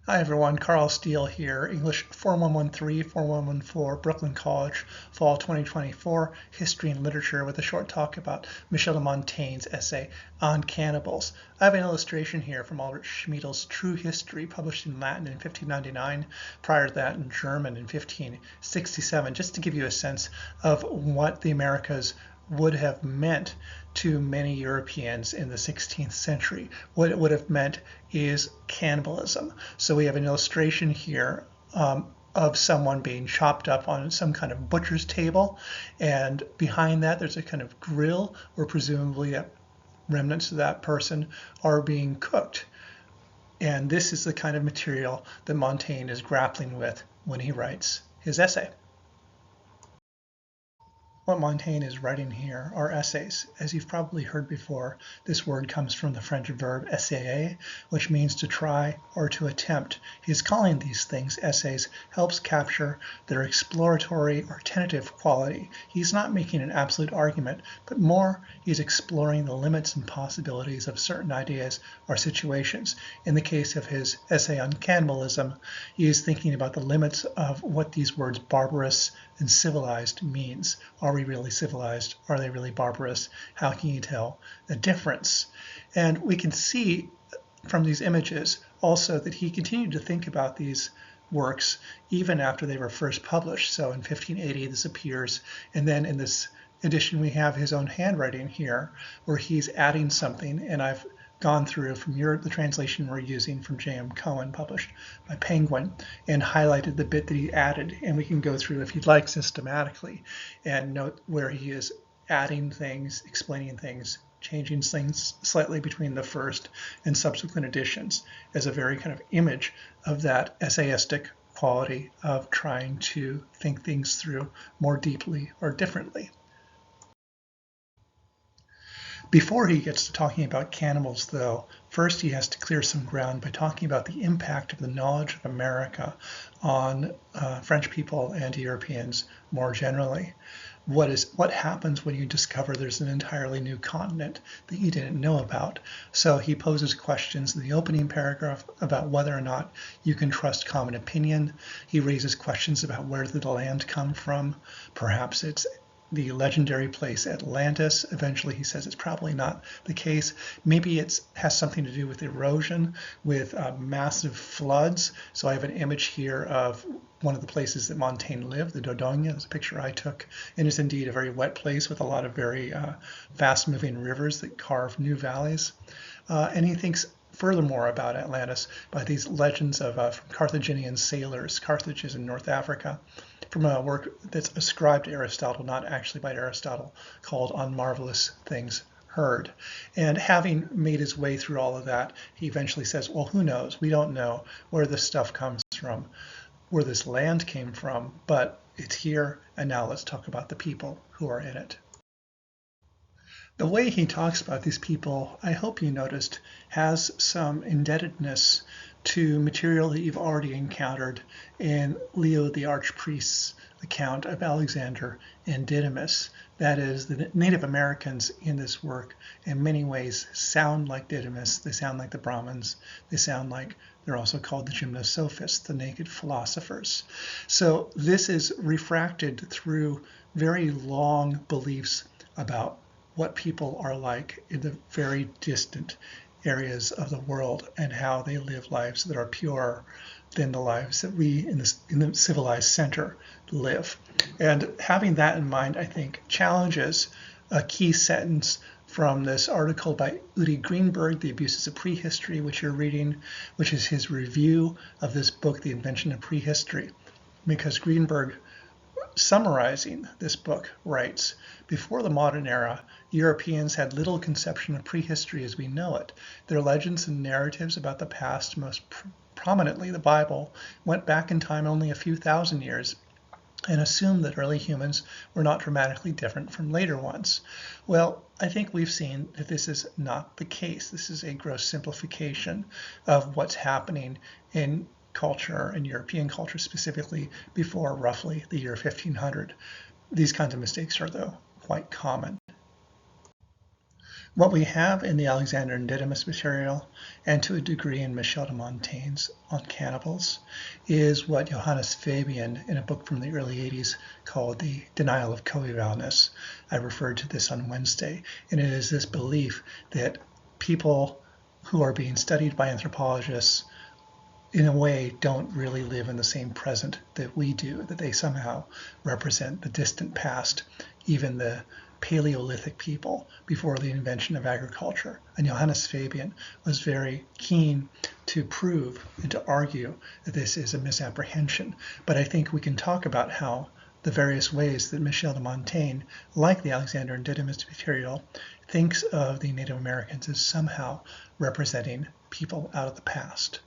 Hi everyone, Carl Steele here, English 4113-4114, Brooklyn College, Fall 2024, History and Literature with a short talk about Michel de Montaigne's essay on cannibals. I have an illustration here from Albert Schmiedel's True History, published in Latin in 1599, prior to that in German in 1567, just to give you a sense of what the Americas would have meant to many Europeans in the 16th century. What it would have meant is cannibalism. So we have an illustration here of someone being chopped up on some kind of butcher's table, and behind that there's a kind of grill where presumably remnants of that person are being cooked. And this is the kind of material that Montaigne is grappling with when he writes his essay. What Montaigne is writing here are essays. As you've probably heard before, this word comes from the French verb essayer, which means to try or to attempt. He's calling these things essays, helps capture their exploratory or tentative quality. He's not making an absolute argument, but more he's exploring the limits and possibilities of certain ideas or situations. In the case of his essay on cannibalism, he is thinking about the limits of what these words barbarous and civilized means. Are we really civilized? Are they really barbarous? How can you tell the difference? And we can see from these images also that he continued to think about these works even after they were first published. So in 1580 this appears, and then in this edition we have his own handwriting here where he's adding something, and I've gone through from the translation we're using from J.M. Cohen, published by Penguin, and highlighted the bit that he added. And we can go through, if you'd like, systematically and note where he is adding things, explaining things, changing things slightly between the first and subsequent editions as a very kind of image of that essayistic quality of trying to think things through more deeply or differently. Before he gets to talking about cannibals, though, first he has to clear some ground by talking about the impact of the knowledge of America on French people and Europeans more generally. What happens when you discover there's an entirely new continent that you didn't know about? So he poses questions in the opening paragraph about whether or not you can trust common opinion. He raises questions about where did the land come from. Perhaps it's the legendary place Atlantis. Eventually he says it's probably not the case. Maybe it has something to do with erosion, with massive floods. So I have an image here of one of the places that Montaigne lived, the Dordogne. That's a picture I took, and it's indeed a very wet place with a lot of very fast-moving rivers that carve new valleys. And he thinks furthermore about Atlantis by these legends of Carthaginian sailors. Carthage is in North Africa, from a work that's ascribed to Aristotle, not actually by Aristotle, called On Marvelous Things Heard. And having made his way through all of that, he eventually says, well, who knows? We don't know where this stuff comes from, where this land came from, but it's here, and now let's talk about the people who are in it. The way he talks about these people, I hope you noticed, has some indebtedness to material that you've already encountered in Leo the Archpriest's account of Alexander and Didymus. That is, the Native Americans in this work in many ways sound like Didymus. They sound like the Brahmins. They sound like they're also called the gymnosophists, the naked philosophers. So this is refracted through very long beliefs about what people are like in the very distant areas of the world and how they live lives that are purer than the lives that we in the civilized center live. And having that in mind, I think, challenges a key sentence from this article by Udi Greenberg, The Abuses of Prehistory, which you're reading, which is his review of this book, The Invention of Prehistory. Because Greenberg, summarizing this book, writes, before the modern era, Europeans had little conception of prehistory as we know it. Their legends and narratives about the past, most prominently the Bible, went back in time only a few thousand years and assumed that early humans were not dramatically different from later ones. Well, I think we've seen that this is not the case. This is a gross simplification of what's happening in culture, and European culture specifically, before roughly the year 1500. These kinds of mistakes are, though, quite common. What we have in the Alexander and Didymus material, and to a degree in Michel de Montaigne's on cannibals, is what Johannes Fabian, in a book from the early 80s called The Denial of Coevalness. I referred to this on Wednesday, and it is this belief that people who are being studied by anthropologists in a way don't really live in the same present that we do, that they somehow represent the distant past, even the Paleolithic people before the invention of agriculture. And Johannes Fabian was very keen to prove and to argue that this is a misapprehension. But I think we can talk about how the various ways that Michel de Montaigne, like the Alexander and Didymus material, thinks of the Native Americans as somehow representing people out of the past.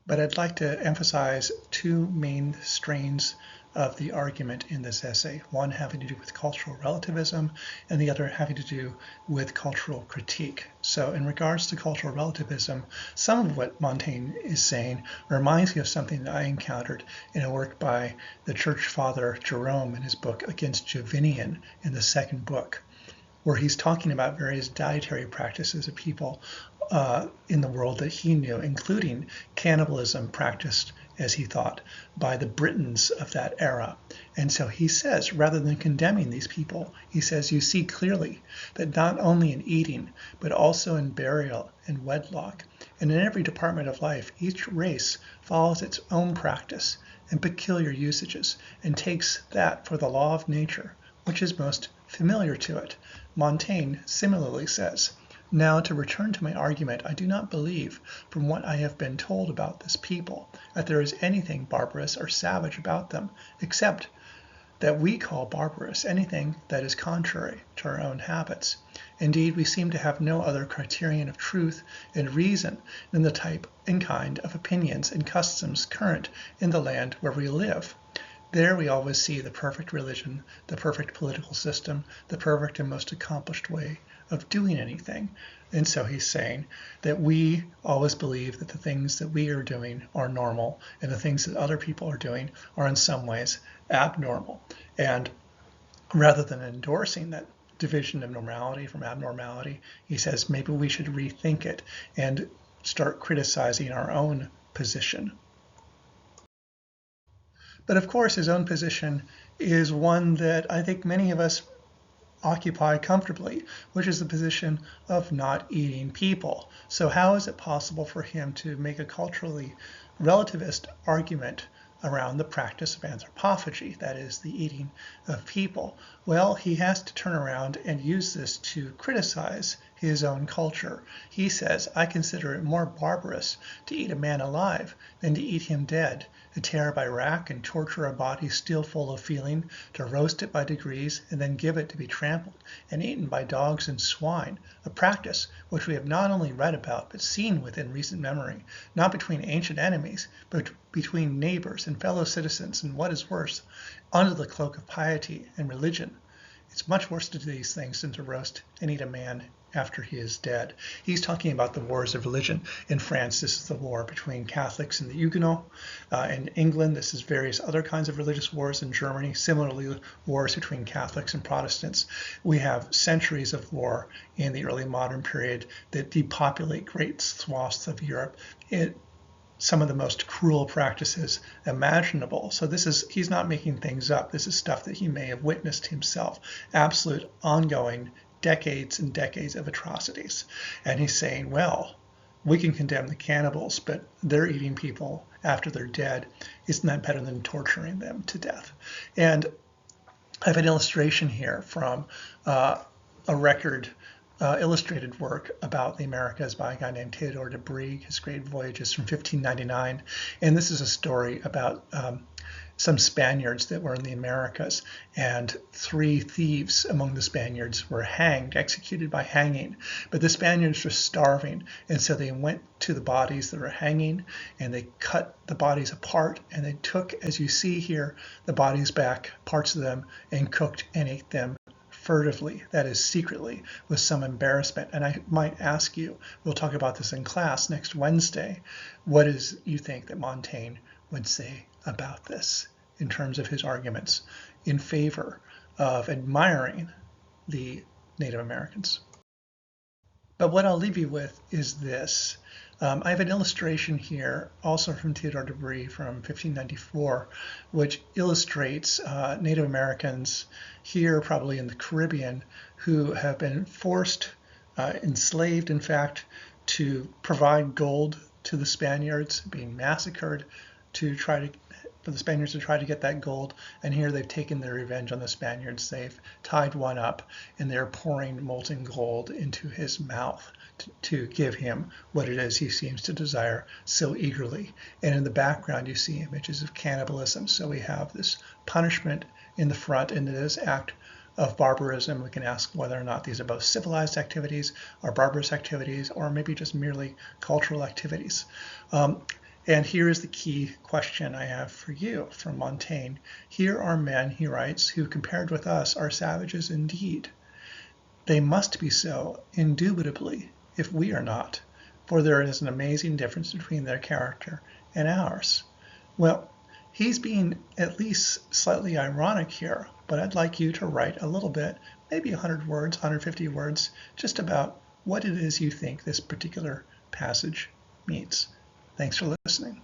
But I'd like to emphasize two main strains of the argument in this essay, one having to do with cultural relativism and the other having to do with cultural critique. So in regards to cultural relativism, some of what Montaigne is saying reminds me of something that I encountered in a work by the church father Jerome in his book Against Jovinian in the second book, where he's talking about various dietary practices of people in the world that he knew, including cannibalism practiced, as he thought, by the Britons of that era. And so he says, rather than condemning these people, he says, you see clearly that not only in eating, but also in burial and wedlock, and in every department of life, each race follows its own practice and peculiar usages, and takes that for the law of nature, which is most familiar to it. Montaigne similarly says, now, to return to my argument, I do not believe, from what I have been told about this people, that there is anything barbarous or savage about them, except that we call barbarous anything that is contrary to our own habits. Indeed, we seem to have no other criterion of truth and reason than the type and kind of opinions and customs current in the land where we live. There we always see the perfect religion, the perfect political system, the perfect and most accomplished way of doing anything. And so he's saying that we always believe that the things that we are doing are normal, and the things that other people are doing are in some ways abnormal. And rather than endorsing that division of normality from abnormality, he says maybe we should rethink it and start criticizing our own position. But of course, his own position is one that I think many of us occupy comfortably, which is the position of not eating people. So how is it possible for him to make a culturally relativist argument around the practice of anthropophagy, that is, the eating of people? Well, he has to turn around and use this to criticize his own culture. He says, I consider it more barbarous to eat a man alive than to eat him dead, to tear by rack and torture a body still full of feeling, to roast it by degrees, and then give it to be trampled and eaten by dogs and swine, a practice which we have not only read about, but seen within recent memory, not between ancient enemies, but between neighbors and fellow citizens, and what is worse, under the cloak of piety and religion. It's much worse to do these things than to roast and eat a man after he is dead. He's talking about the wars of religion. In France, this is the war between Catholics and the Huguenots. In England, this is various other kinds of religious wars. In Germany, similarly, wars between Catholics and Protestants. We have centuries of war in the early modern period that depopulate great swaths of Europe. Some of the most cruel practices imaginable. So he's not making things up. This is stuff that he may have witnessed himself. Absolute ongoing decades and decades of atrocities. And he's saying, well, we can condemn the cannibals, but they're eating people after they're dead. Isn't that better than torturing them to death? And I have an illustration here from a record illustrated work about the Americas by a guy named Theodore de Brie. His Great Voyages from 1599. And this is a story about some Spaniards that were in the Americas, and 3 thieves among the Spaniards were hanged, executed by hanging. But the Spaniards were starving, and so they went to the bodies that were hanging, and they cut the bodies apart, and they took, as you see here, the bodies back, parts of them, and cooked and ate them furtively, that is secretly, with some embarrassment. And I might ask you, we'll talk about this in class next Wednesday, what is you think that Montaigne would say about this in terms of his arguments in favor of admiring the Native Americans. But what I'll leave you with is this. I have an illustration here, also from Theodore de Bry from 1594, which illustrates Native Americans here, probably in the Caribbean, who have been forced, enslaved, in fact, to provide gold to the Spaniards, being massacred for the Spaniards to try to get that gold. And here they've taken their revenge on the Spaniards. They've tied one up and they're pouring molten gold into his mouth to give him what it is he seems to desire so eagerly. And in the background, you see images of cannibalism. So we have this punishment in the front and this act of barbarism. We can ask whether or not these are both civilized activities or barbarous activities, or maybe just merely cultural activities. And here is the key question I have for you from Montaigne. Here are men, he writes, who compared with us are savages indeed. They must be so, indubitably, if we are not, for there is an amazing difference between their character and ours. Well, he's being at least slightly ironic here, but I'd like you to write a little bit, maybe 100 words, 150 words, just about what it is you think this particular passage means. Thanks for listening.